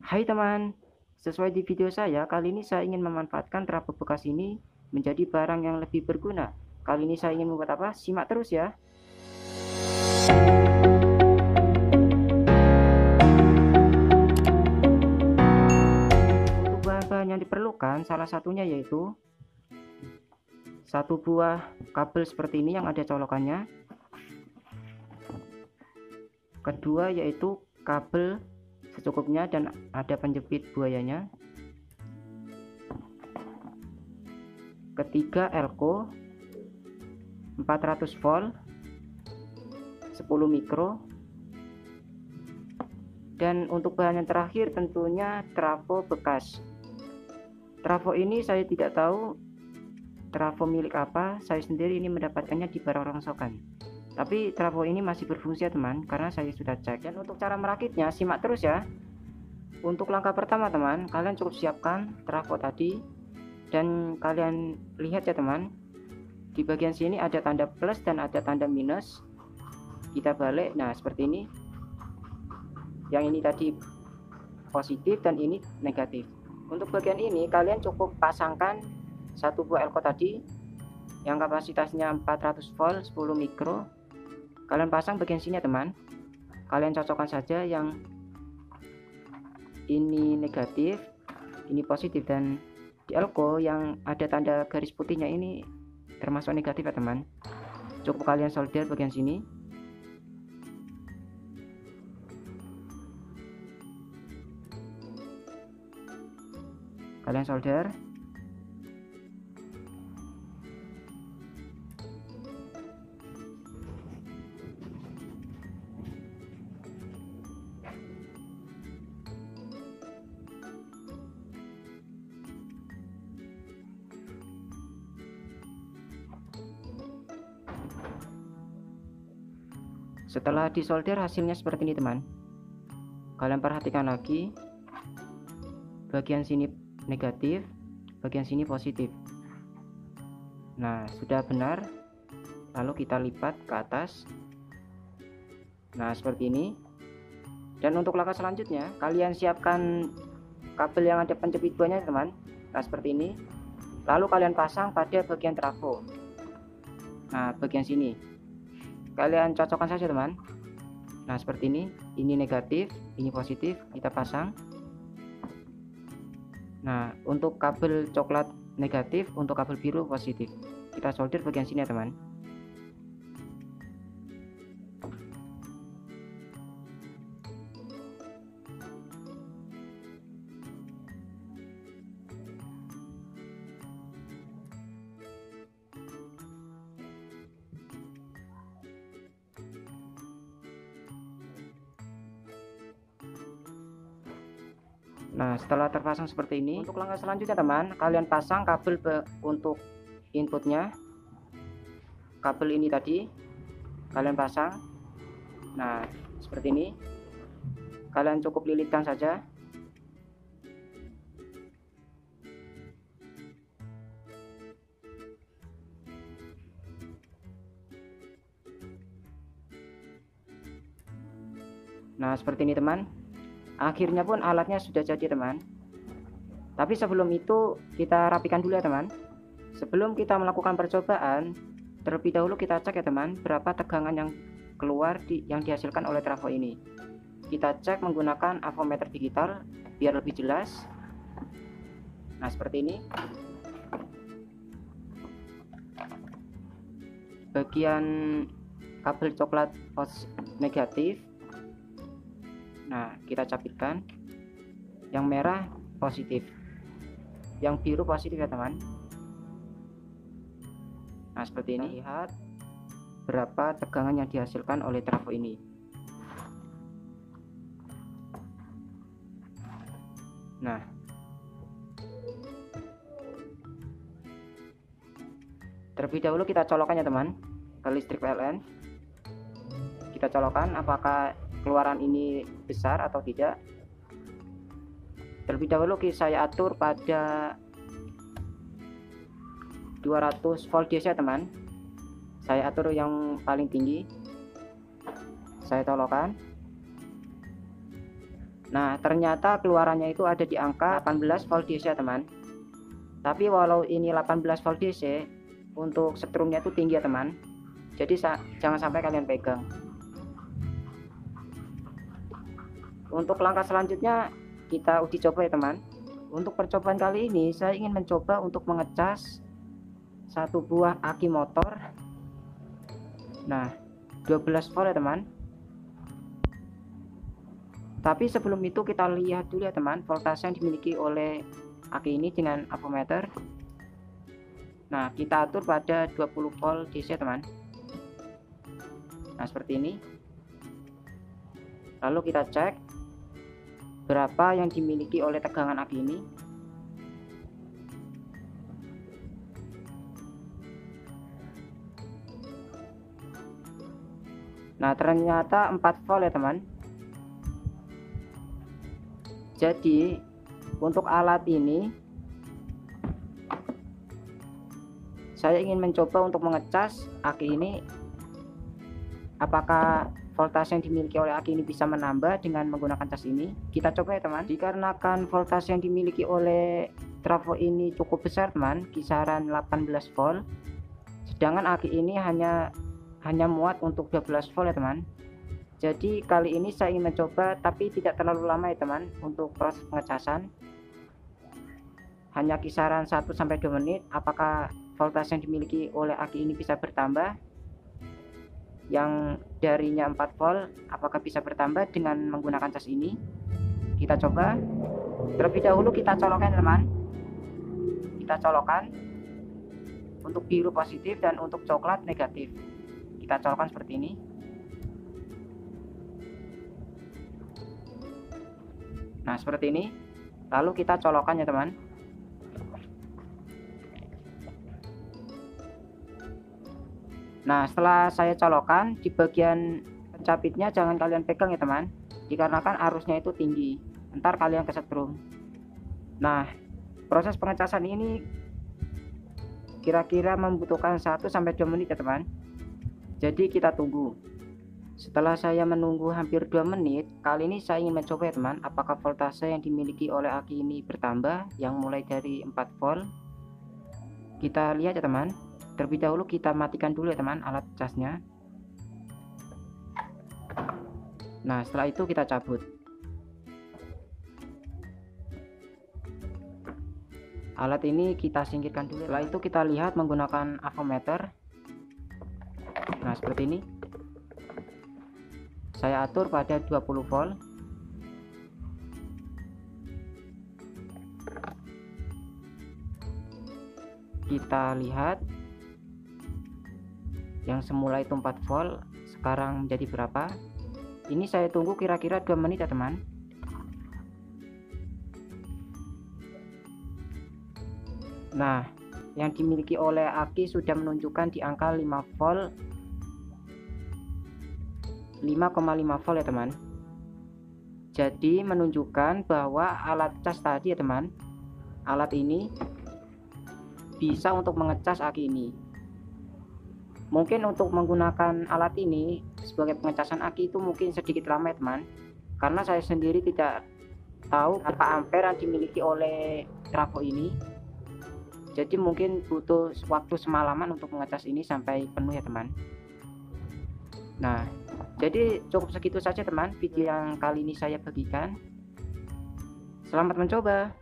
Hai teman, sesuai di video saya, kali ini saya ingin memanfaatkan trafo bekas ini menjadi barang yang lebih berguna. Kali ini saya ingin membuat apa? Simak terus ya. Untuk bahan-bahan yang diperlukan, salah satunya yaitu satu buah kabel seperti ini yang ada colokannya. Kedua yaitu kabel secukupnya dan ada penjepit buayanya. Ketiga elko 400 volt 10 mikro. Dan untuk bahan yang terakhir tentunya trafo bekas. Trafo ini saya tidak tahu trafo milik apa, saya sendiri ini mendapatkannya di barang rongsokan. Tapi trafo ini masih berfungsi ya teman, karena saya sudah cek. Dan untuk cara merakitnya simak terus ya. Untuk langkah pertama teman, kalian cukup siapkan trafo tadi. Dan kalian lihat ya teman, di bagian sini ada tanda plus dan ada tanda minus. Kita balik, nah seperti ini. Yang ini tadi positif dan ini negatif. Untuk bagian ini kalian cukup pasangkan satu buah elko tadi yang kapasitasnya 400 volt 10 mikro. Kalian pasang bagian sini ya teman. Kalian cocokkan saja yang ini negatif, ini positif, dan di elko yang ada tanda garis putihnya ini termasuk negatif ya teman. Cukup kalian solder bagian sini. Kalian solder. Setelah disolder hasilnya seperti ini teman. Kalian perhatikan lagi, bagian sini negatif, bagian sini positif. Nah sudah benar, lalu kita lipat ke atas. Nah seperti ini. Dan untuk langkah selanjutnya kalian siapkan kabel yang ada penjepit buahnya teman. Nah seperti ini. Lalu kalian pasang pada bagian trafo. Nah bagian sini kalian cocokkan saja teman. Nah seperti ini negatif, ini positif, kita pasang. Nah untuk kabel coklat negatif, untuk kabel biru positif, kita solder bagian sini ya teman. Nah setelah terpasang seperti ini, untuk langkah selanjutnya teman, kalian pasang kabel untuk inputnya. Kabel ini tadi kalian pasang. Nah seperti ini, kalian cukup lilitkan saja. Nah seperti ini teman. Akhirnya pun alatnya sudah jadi teman. Tapi sebelum itu kita rapikan dulu ya teman. Sebelum kita melakukan percobaan, terlebih dahulu kita cek ya teman, berapa tegangan yang keluar yang dihasilkan oleh trafo ini. Kita cek menggunakan avometer digital biar lebih jelas. Nah seperti ini. Bagian kabel coklat negatif. Nah kita capitkan. Yang merah positif, yang biru positif ya teman. Nah seperti ini, lihat berapa tegangan yang dihasilkan oleh trafo ini. Nah terlebih dahulu kita colokkan ya teman ke listrik PLN. Kita colokkan apakah keluaran ini besar atau tidak. Terlebih dahulu saya atur pada 200 volt DC ya teman. Saya atur yang paling tinggi, saya colokkan. Nah, ternyata keluarannya itu ada di angka 18 volt DC ya teman. Tapi walau ini 18 volt DC, untuk setrumnya itu tinggi ya teman. Jadi jangan sampai kalian pegang. Untuk langkah selanjutnya kita uji coba ya teman. Untuk percobaan kali ini saya ingin mencoba untuk mengecas satu buah aki motor. Nah, 12 volt ya teman. Tapi sebelum itu kita lihat dulu ya teman, voltase yang dimiliki oleh aki ini dengan ampermeter. Nah, kita atur pada 20 volt DC ya teman. Nah, seperti ini. Lalu kita cek berapa yang dimiliki oleh tegangan aki ini. Nah, ternyata 4 volt ya teman. Jadi untuk alat ini saya ingin mencoba untuk mengecas aki ini, apakah voltase yang dimiliki oleh aki ini bisa menambah dengan menggunakan cas ini. Kita coba ya teman. Dikarenakan voltase yang dimiliki oleh trafo ini cukup besar teman, kisaran 18 volt, sedangkan aki ini hanya muat untuk 12 volt ya teman. Jadi kali ini saya ingin mencoba, tapi tidak terlalu lama ya teman untuk proses pengecasan, hanya kisaran 1-2 menit. Apakah voltase yang dimiliki oleh aki ini bisa bertambah, yang darinya 4 volt apakah bisa bertambah dengan menggunakan cas ini. Kita coba. Terlebih dahulu kita colokkan teman. Kita colokkan untuk biru positif dan untuk coklat negatif. Kita colokkan seperti ini. Nah, seperti ini. Lalu kita colokkan ya teman. Nah, setelah saya colokkan, di bagian pencapitnya jangan kalian pegang ya teman, dikarenakan arusnya itu tinggi, ntar kalian kesetrum. Nah, proses pengecasan ini kira-kira membutuhkan 1-2 menit ya teman. Jadi kita tunggu. Setelah saya menunggu hampir 2 menit, kali ini saya ingin mencoba ya teman, apakah voltase yang dimiliki oleh aki ini bertambah, yang mulai dari 4 volt. Kita lihat ya teman. Terlebih dahulu kita matikan dulu ya teman alat casnya. Nah, setelah itu kita cabut. Alat ini kita singkirkan dulu. Setelah itu kita lihat menggunakan ampermeter. Nah, seperti ini. Saya atur pada 20 volt. Kita lihat yang semula itu 4 volt sekarang menjadi berapa. Ini saya tunggu kira-kira 2 menit ya teman. Nah, yang dimiliki oleh aki sudah menunjukkan di angka 5 volt, 5,5 volt ya teman. Jadi menunjukkan bahwa alat cas tadi ya teman, alat ini bisa untuk mengecas aki ini. Mungkin untuk menggunakan alat ini sebagai pengecasan aki itu mungkin sedikit lama ya teman, karena saya sendiri tidak tahu berapa ampere yang dimiliki oleh trafo ini. Jadi mungkin butuh waktu semalaman untuk mengecas ini sampai penuh ya teman. Nah, jadi cukup segitu saja teman video yang kali ini saya bagikan. Selamat mencoba.